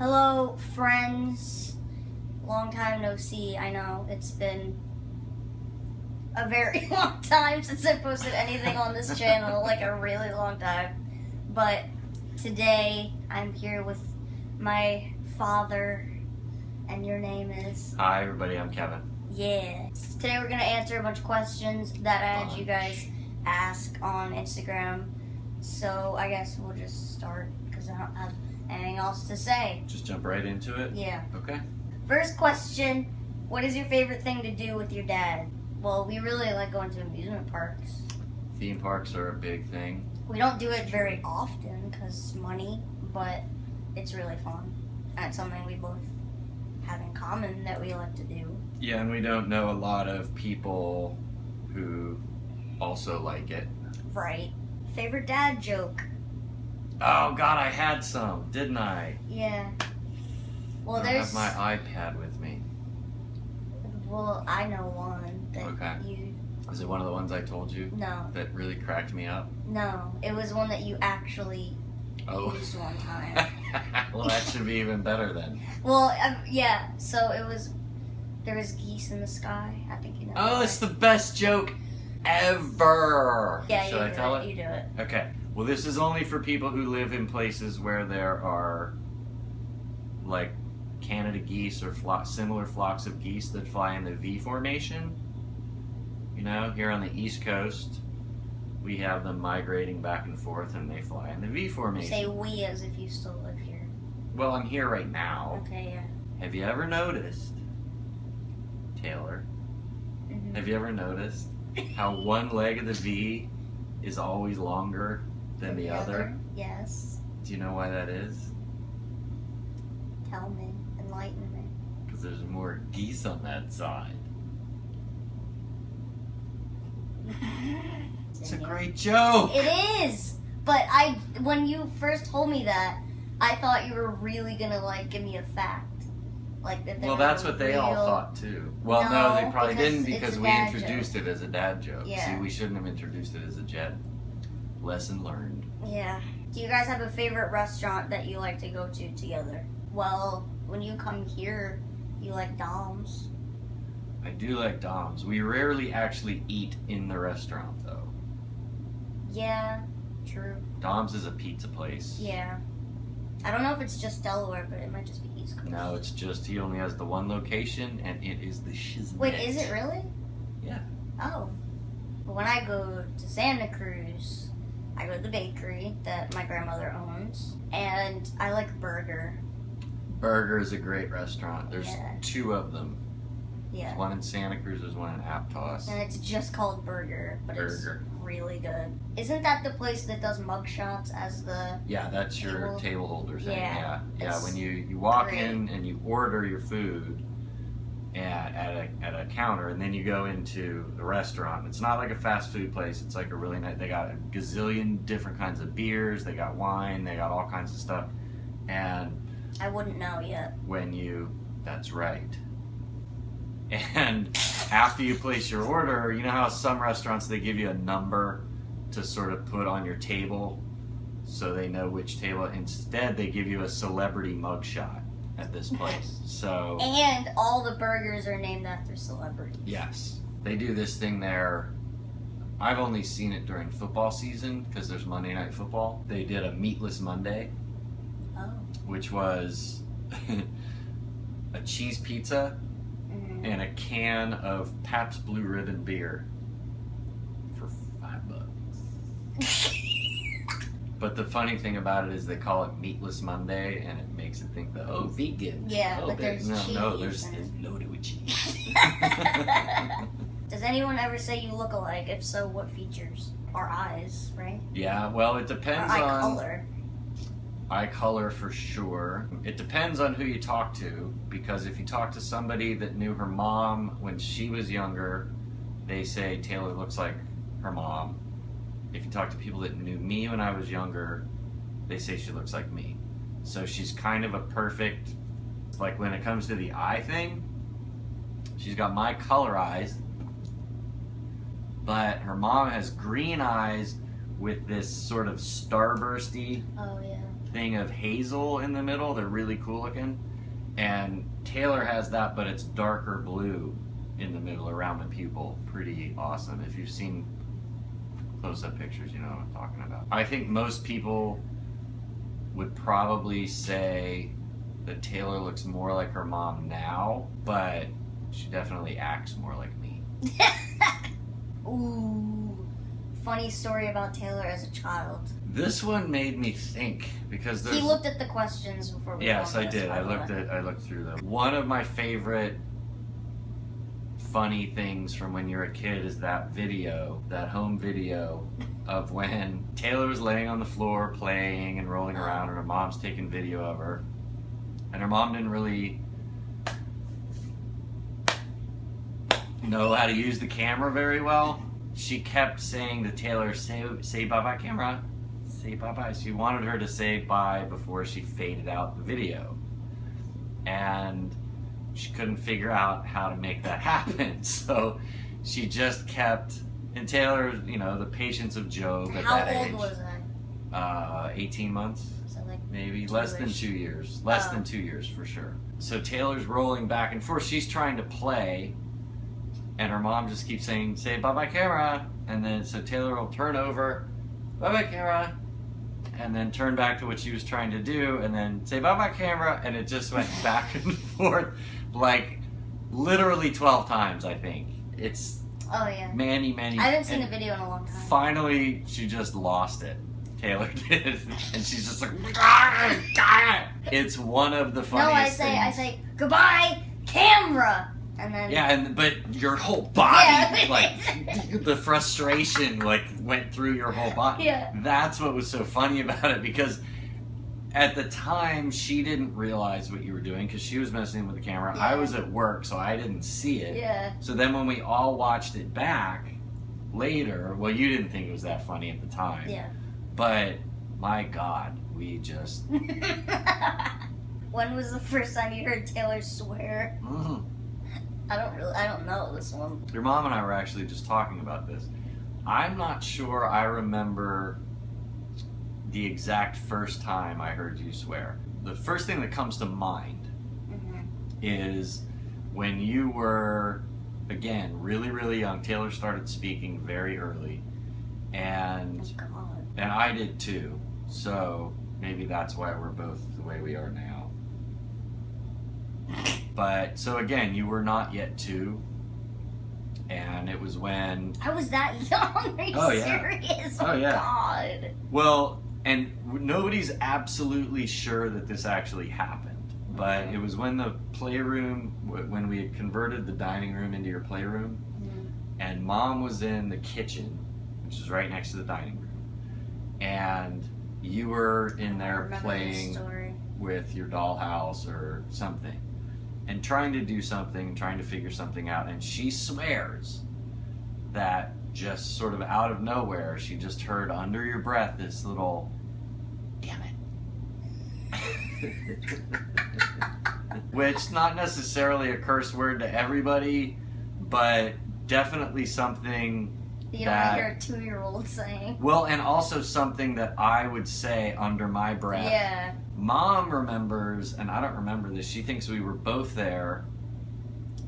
Hello, friends. Long time no see. I know it's been a very long time since I posted anything on this channel, like a really long time. But today I'm here with my father, and your name is? Hi, everybody. I'm Kevin. Yeah. Today we're gonna answer a bunch of questions that I had you guys ask on Instagram. So I guess we'll just start because I don't have anything else to say. Just jump right into it? Yeah. Okay. First question, what is your favorite thing to do with your dad? Well, we really like going to amusement parks. Theme parks are a big thing. We don't do it very often because money, but it's really fun. And it's something we both have in common that we like to do. Yeah, and we don't know a lot of people who also like it. Right. Favorite dad joke? Oh, God, I had some, didn't I? Yeah. Well, I don't have my iPad with me. Well, I know one that Okay. you... Is it one of the ones I told you? No. That really cracked me up? No. It was one that you actually used one time. Well, that should be even better then. Well, yeah, so it was... There was geese in the sky. I think you know. Oh, it's the best joke ever! Yeah, Should I tell it? You do it. Okay. Well, this is only for people who live in places where there are, like, Canada geese or similar flocks of geese that fly in the V formation. You know, here on the East Coast, we have them migrating back and forth, and they fly in the V formation. Say we as if you still live here. Well, I'm here right now. Okay, yeah. Have you ever noticed, Taylor, Mm-hmm. have you ever noticed how one leg of the V is always longer than the other? Yes. Do you know why that is? Tell me. Enlighten me. Because there's more geese on that side. It's a great joke! It is! But when you first told me that, I thought you were really gonna, like, give me a fact. Like that. Well, that's what they all thought too. Well, no, they probably didn't because we introduced it as a dad joke. Yeah. See, we shouldn't have introduced it as a Jed. Lesson learned. Yeah. Do you guys have a favorite restaurant that you like to go to together? Well, when you come here, you like Dom's. I do like Dom's. We rarely actually eat in the restaurant, though. Yeah, true. Dom's is a pizza place. Yeah. I don't know if it's just Delaware, but it might just be East Coast. No, it's just he only has the one location, and it is the Shiznit. Wait, is it really? Yeah. Oh. But when I go to Santa Cruz, I go to the bakery that my grandmother owns, and I like Burger. Burger is a great restaurant. There's two of them. Yeah. There's one in Santa Cruz, there's one in Aptos. And it's just called Burger, but it's really good. Isn't that the place that does mugshots as the... Yeah, that's your table holder thing. Yeah. Yeah, when you walk in and you order your food at a counter, and then you go into the restaurant. It's not like a fast food place. It's like a really nice... They got a gazillion different kinds of beers. They got wine. They got all kinds of stuff. And... I wouldn't know yet. That's right. And after you place your order, you know how some restaurants, they give you a number to sort of put on your table so they know which table. Instead, they give you a celebrity mugshot at this place. So and all the burgers are named after celebrities. Yes. They do this thing there. I've only seen it during football season because there's Monday Night Football. They did a Meatless Monday, which was a cheese pizza and a can of Pabst Blue Ribbon beer for $5. But the funny thing about it is they call it Meatless Monday, and it makes it think that, vegan. Yeah, but there's cheese. No, there's loaded with cheese. Does anyone ever say you look alike? If so, what features? Our eyes, right? Yeah, well, it depends on... eye color. Eye color for sure. It depends on who you talk to, because if you talk to somebody that knew her mom when she was younger, they say Taylor looks like her mom. If you talk to people that knew me when I was younger, they say she looks like me. So she's kind of a perfect, like when it comes to the eye thing, she's got my color eyes, but her mom has green eyes with this sort of starbursty thing of hazel in the middle. They're really cool looking. And Taylor has that, but it's darker blue in the middle around the pupil. Pretty awesome. If you've seen close-up pictures, you know what I'm talking about. I think most people would probably say that Taylor looks more like her mom now, but she definitely acts more like me. Ooh, funny story about Taylor as a child. This one made me think because He looked at the questions before we Yes, I filmed did. this, I looked through them. One of my favorite funny things from when you're a kid is that video, that home video of when Taylor was laying on the floor playing and rolling around and her mom's taking video of her. And her mom didn't really know how to use the camera very well. She kept saying to Taylor, say bye-bye camera, say bye-bye. She wanted her to say bye before she faded out the video. And she couldn't figure out how to make that happen. So she just kept, and Taylor, you know, the patience of Job at that age. How old was I? 18 months. So like Maybe less than 2 years. Less than 2 years for sure. So Taylor's rolling back and forth. She's trying to play, and her mom just keeps saying, say bye-bye camera. And then so Taylor will turn over, bye-bye camera, and then turn back to what she was trying to do, and then say bye-bye camera, and it just went back and forth like literally 12 times, I think. It's many. I haven't seen the video in a long time. Finally, she just lost it. Taylor did, and she's just like, it's one of the funniest things. I say goodbye camera, and then but your whole body, like the frustration, like went through your whole body. Yeah. That's what was so funny about it, because at the time she didn't realize what you were doing because she was messing with the camera. Yeah. I was at work, so I didn't see it. Yeah. So then when we all watched it back later, well, you didn't think it was that funny at the time. Yeah. But my God, we just. When was the first time you heard Taylor swear? Mm. I don't know this one. Your mom and I were actually just talking about this. I'm not sure I remember the exact first time I heard you swear. The first thing that comes to mind is when you were, again, really, really young. Taylor started speaking very early, and Oh God. and I did too. So maybe that's why we're both the way we are now. But so again, you were not yet 2, and it was when I was that young. Are you serious? Oh yeah. God. Well, and nobody's absolutely sure that this actually happened, but it was when the playroom, when we had converted the dining room into your playroom, and Mom was in the kitchen, which is right next to the dining room, and you were in there playing with your dollhouse or something, and trying to do something, trying to figure something out, and she swears that just sort of out of nowhere, she just heard under your breath this little, damn it. Which, not necessarily a curse word to everybody, but definitely something you don't want to hear a 2-year-old saying. Well, and also something that I would say under my breath. Yeah. Mom remembers, and I don't remember this, she thinks we were both there,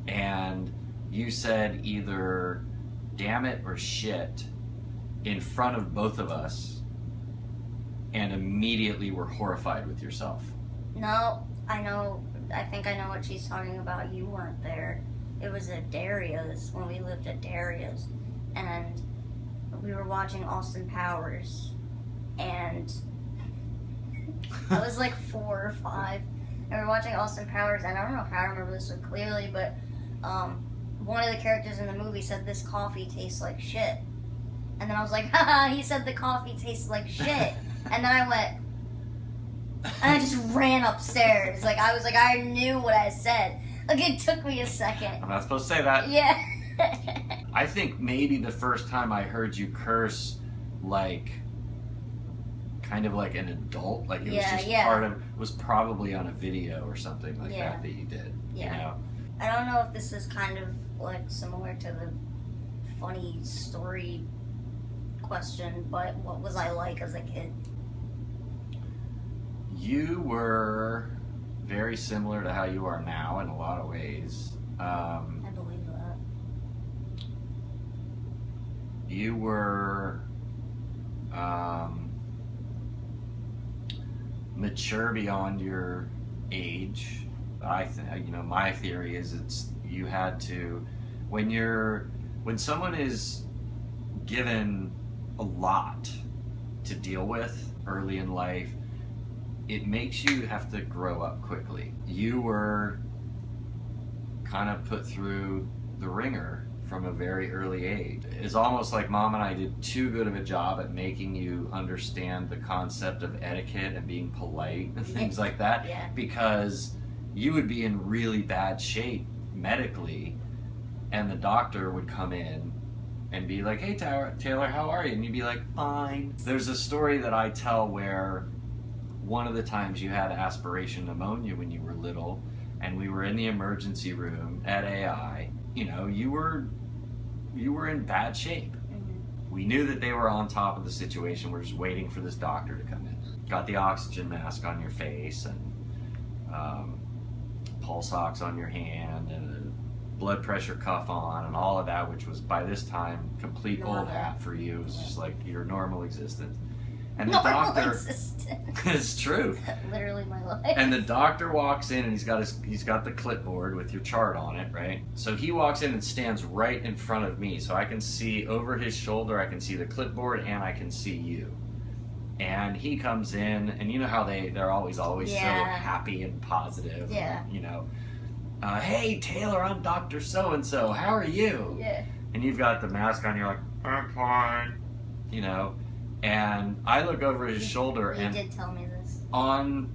and you said either damn it or shit in front of both of us, and immediately were horrified with yourself. No, I think I know what she's talking about. You weren't there. It was at Daria's, when we lived at Daria's, and we were watching Austin Powers, and I was like 4 or 5, and we were watching Austin Powers, and I don't know how I remember this so clearly, but one of the characters in the movie said, "This coffee tastes like shit." And then I was like, haha, he said the coffee tastes like shit. And then I went, and I just ran upstairs. Like, I was like, I knew what I said. Like, it took me a second. I'm not supposed to say that. Yeah. I think maybe the first time I heard you curse, like, kind of like an adult, like it was just part of, was probably on a video or something like that you did. Yeah. You know? I don't know if this is kind of like similar to the funny story question, but what was I like as a kid? You were very similar to how you are now in a lot of ways. I believe that. You were mature beyond your age. I think, my theory is you had to, when someone is given a lot to deal with early in life, it makes you have to grow up quickly. You were kind of put through the ringer from a very early age. It's almost like Mom and I did too good of a job at making you understand the concept of etiquette and being polite and things like that, Yeah. because you would be in really bad shape medically, and the doctor would come in and be like, "Hey Taylor, how are you?" And you'd be like, "Fine." There's a story that I tell where one of the times you had aspiration pneumonia when you were little, and we were in the emergency room at AI. You were in bad shape. Mm-hmm. We knew that they were on top of the situation. We're just waiting for this doctor to come in. Got the oxygen mask on your face and pulse ox on your hand and a blood pressure cuff on and all of that, which was by this time complete Normal. old hat for you. It was just like your normal existence. And the Normal doctor, existence. it's true. Literally my life. And the doctor walks in and he's got the clipboard with your chart on it, right? So he walks in and stands right in front of me, so I can see over his shoulder. I can see the clipboard and I can see you. And he comes in, and you know how they're always so happy and positive. Yeah. Hey Taylor, I'm Dr. So-and-so. How are you? Yeah. And you've got the mask on. You're like, I'm fine. And I look over his shoulder, He and did tell me this. on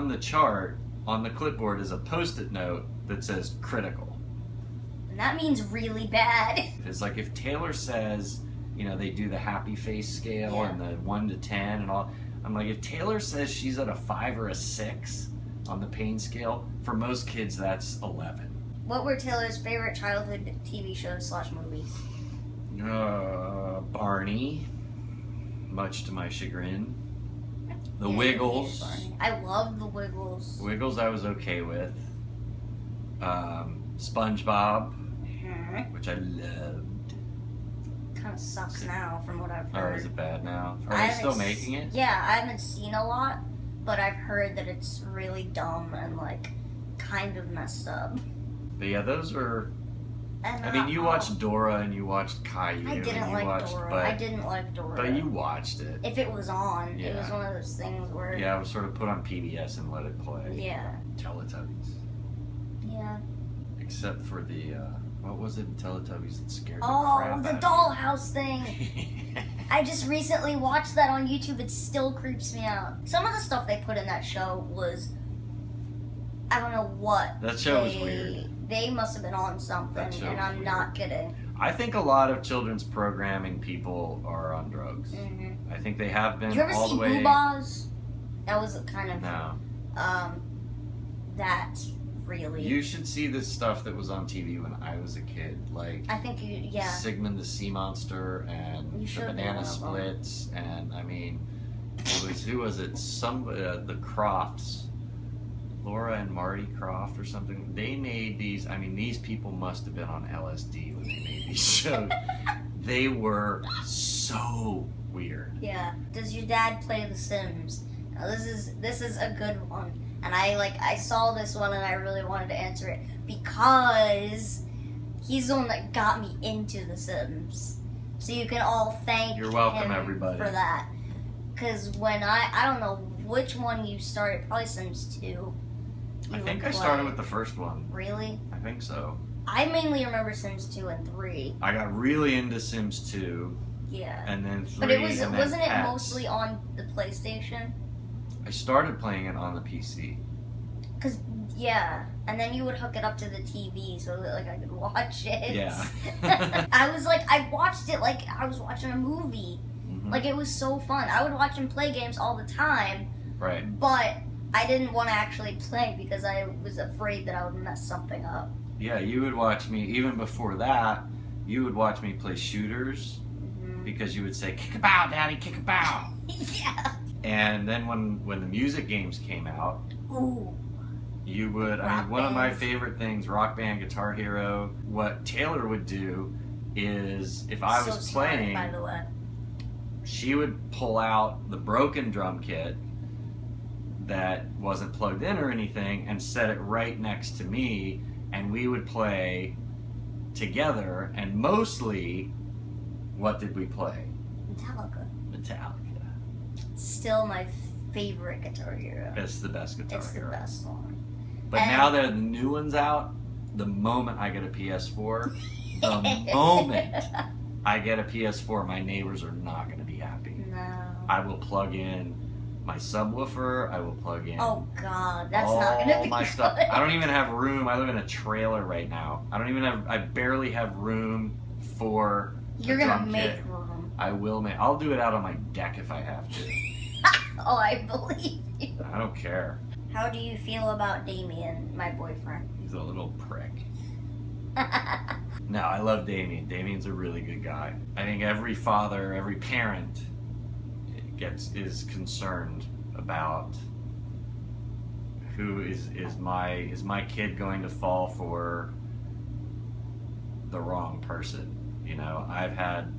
the chart, on the clipboard, is a Post-it note that says critical. And that means really bad. It's like if Taylor says, they do the happy face scale Yeah. and the 1 to 10 and all. I'm like, if Taylor says she's at a 5 or a 6 on the pain scale, for most kids that's 11. What were Taylor's favorite childhood TV shows / movies? Barney, much to my chagrin. The Yeah, Wiggles. Barney. I loved the Wiggles. Wiggles I was okay with. SpongeBob, which I loved. Kind of sucks now, from what I've Oh, heard. is it bad now? I Are they haven't still making it? Yeah, I haven't seen a lot, but I've heard that it's really dumb and kind of messed up. But yeah, those were. And you watched Dora and you watched Caillou. I didn't and you like watched, Dora. But, I didn't like Dora. But you watched it. If it was on, it was Yeah. one of those things where. Yeah, it was sort of put on PBS and let it play. Yeah. Teletubbies. Yeah. Except for the, what was it in Teletubbies that scared the Oh, crap the out of dollhouse thing. you? I just recently watched that on YouTube. It still creeps me out. Some of the stuff they put in that show was, I don't know what. That show was weird. They must have been on something, That show and was I'm weird. not kidding. I think a lot of children's programming people are on drugs. Mm-hmm. I think they have been Did you ever all see the way. Boobas? That was kind of No. that really. You should see the stuff that was on TV when I was a kid, like I think yeah. Sigmund the Sea Monster and You the showed me Banana one of them. Splits, and who was it? The Crofts, Laura and Marty Croft or something. They made these. These people must have been on LSD when they made these shows. They were so weird. Yeah. Does your dad play The Sims? Now this is a good one, and I saw this one and I really wanted to answer it because he's the one that got me into The Sims. So you can all thank You're welcome, him everybody. for that. Because when I don't know which one you started, probably Sims 2. I you think would I started play. with the first one. Really? I think so. I mainly remember Sims 2 and 3. I got really into Sims 2, Yeah. and then 3, But it and then wasn't it Pets. mostly on the PlayStation? I started playing it on the PC. Cause yeah, and then you would hook it up to the TV so that I could watch it. Yeah. I watched it like I was watching a movie. Mhm. It was so fun. I would watch him play games all the time, Right. but I didn't want to actually play because I was afraid that I would mess something up. Yeah, you would watch me, even before that, you would watch me play shooters Mhm. because you would say, "Kick a bow, Daddy, kick a bow." Yeah. And then when the music games came out, Ooh. you would, I Rock mean, one of my bands. favorite things, Rock Band, Guitar Hero, what Taylor would do is, if I was So smart, playing, by the way. she would pull out the broken drum kit that wasn't plugged in or anything and set it right next to me, and we would play together. And mostly, what did we play? Metallica. Metallica. Still my favorite Guitar Hero. It's the best Guitar It's the Hero. best one. But And- now that the new one's out, the moment I get a PS4, the moment I get a PS4, my neighbors are not going to be happy. No. I will plug in my subwoofer. I will plug in Oh God, that's all not gonna be my good. stuff. I don't even have room. I live in a trailer right now. I barely have room for You're a gonna drum make kit. room. I will make. I'll do it out on my deck if I have to. Oh, I believe you. I don't care. How do you feel about Damien, my boyfriend? He's a little prick. No, I love Damien. Damien's a really good guy. I think every father, every parent is concerned about who is my kid going to fall for the wrong person. You know, I've had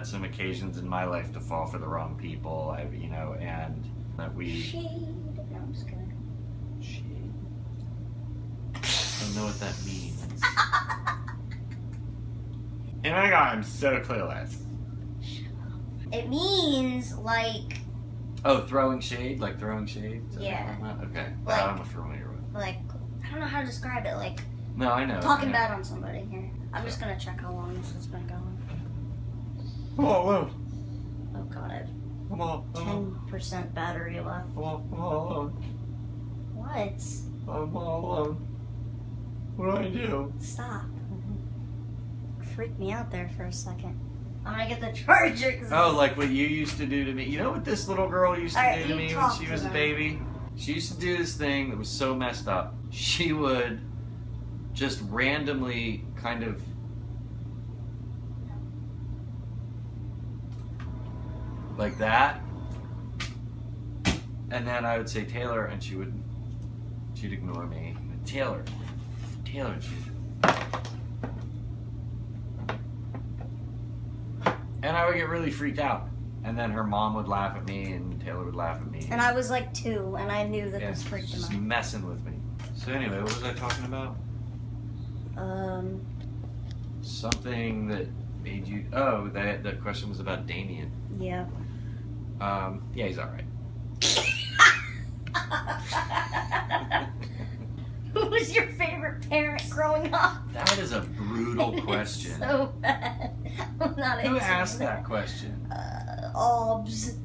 some occasions in my life to fall for the wrong people. And that we Shade. No, I'm just kidding. shade. I don't know what that means. Oh my god, I'm so clueless. It means like Oh, throwing shade? Like throwing shade? Is that Yeah. what I'm okay. Like- I'm familiar with. I don't know how to describe it. Like No, I know. talking I know. bad on somebody here. I'm just gonna check how long this has been going. Come on, Oh God, I have come on, 10% battery left. come on. What? I'm all alone. What do I do? Stop. Freaked me out there for a second. I'm gonna get the charger. 'Cause Oh, like what you used to do to me. You know what this little girl used to Alright, do to you me when talk she to was a them. baby? She used to do this thing that was so messed up. She would just randomly kind of like that. And then I would say Taylor, and she'd ignore me. Taylor, and and I would get really freaked out. And then her mom would laugh at me, and Taylor would laugh at me. And I was like 2, and I knew that Yeah, this freaked him just out. messing with me. So anyway, what was I talking about? Something that made you. Oh, the question was about Damien. Yeah. Yeah, he's all right. Who was your favorite parent growing up? That is a brutal question. So bad. I'm not Who answering asked that question? Obs.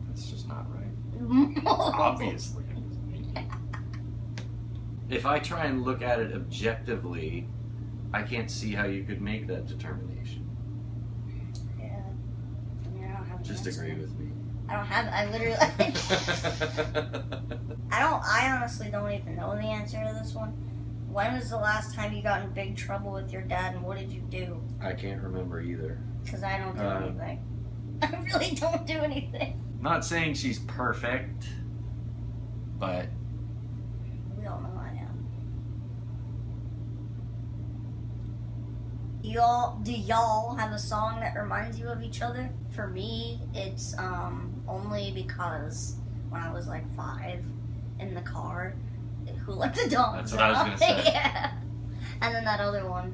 That's just not right. Obviously. If I try and look at it objectively, I can't see how you could make that determination. Yeah. I mean, I don't have an Just answer. agree with me. I don't have. I literally. I honestly don't even know the answer to this one. When was the last time you got in big trouble with your dad, and what did you do? I can't remember either. Because I don't do anything. I really don't do anything. Not saying she's perfect, but We all know I am. Do y'all have a song that reminds you of each other? For me, it's only because when I was like 5 in the car, Who Let the Dogs That's what I was Out? gonna say. Yeah. And then that other one,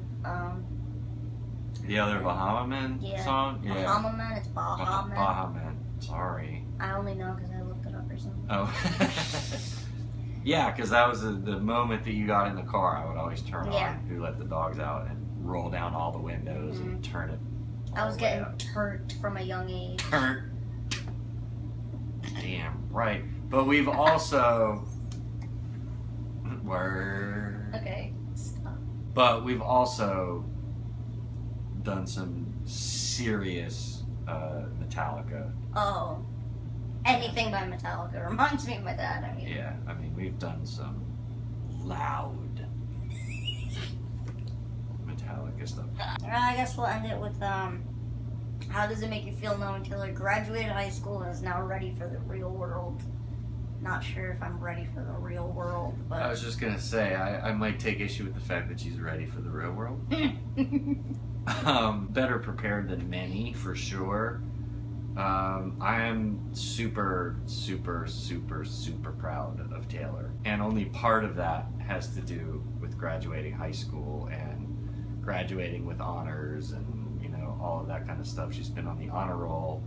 the other Bahama Men Yeah. song? Yeah. Bahama Man, it's Baha Man. Bahama Men. Sorry. I only know because I looked it up or something. Oh. Yeah, because that was the moment that you got in the car. I would always turn Yeah. on Who Let the Dogs Out and roll down all the windows and turn it. I all was the way getting up. turned from a young age. Turnt. Damn right. But we've also word. Okay, stop. But we've also done some serious Metallica. Oh. Anything by Metallica reminds me of my dad. I mean, Yeah, I mean we've done some loud Metallica stuff. Well, I guess we'll end it with How does it make you feel knowing Taylor graduated high school and is now ready for the real world? Not sure if I'm ready for the real world, but... I was just going to say, I might take issue with the fact that she's ready for the real world. Better prepared than many, for sure. I am super, super, super, super proud of Taylor. And only part of that has to do with graduating high school and graduating with honors and, all of that kind of stuff. She's been on the honor roll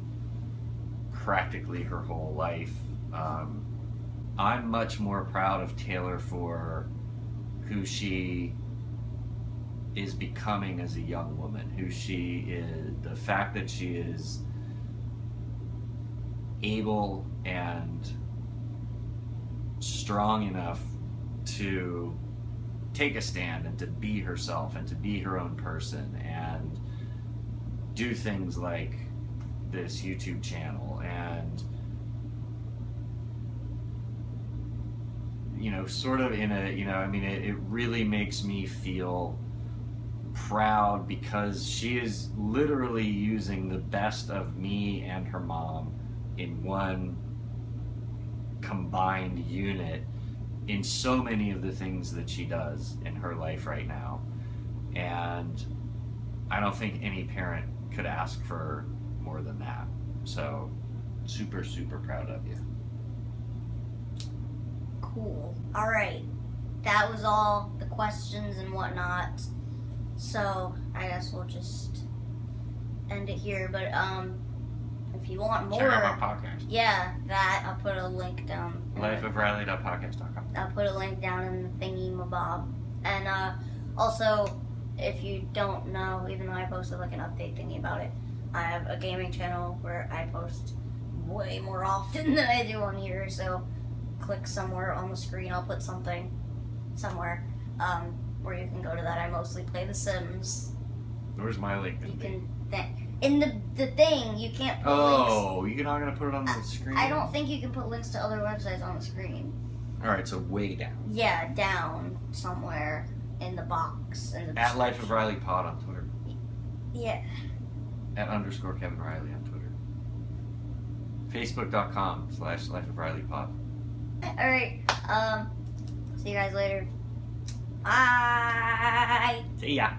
practically her whole life. I'm much more proud of Taylor for who she is becoming as a young woman, who she is, the fact that she is able and strong enough to take a stand and to be herself and to be her own person and do things like this YouTube channel and sort of in a, it really makes me feel proud because she is literally using the best of me and her mom in one combined unit in so many of the things that she does in her life right now. And I don't think any parent could ask for more than that. So super, super proud of you. Cool. Alright. That was all the questions and whatnot. So I guess we'll just end it here. But if you want more, check out my podcast. Yeah, that I'll put a link down. Lifeofreilly.podcast.com. I'll put a link down in the thingy mabob. And also, if you don't know, even though I posted like an update thingy about it, I have a gaming channel where I post way more often than I do on here. So click somewhere on the screen. I'll put something somewhere where you can go to that. I mostly play The Sims. Where's my link? You can in the thing you can't put links. Oh, you're not gonna put it on the screen? I don't think you can put links to other websites on the screen. All right, so way down. Yeah, down somewhere in the box. At Life of Reilly Pod on Twitter. Yeah. At _ Kevin Reilly on Twitter. Facebook.com/Life of Reilly Pod. Alright, see you guys later. Bye! See ya!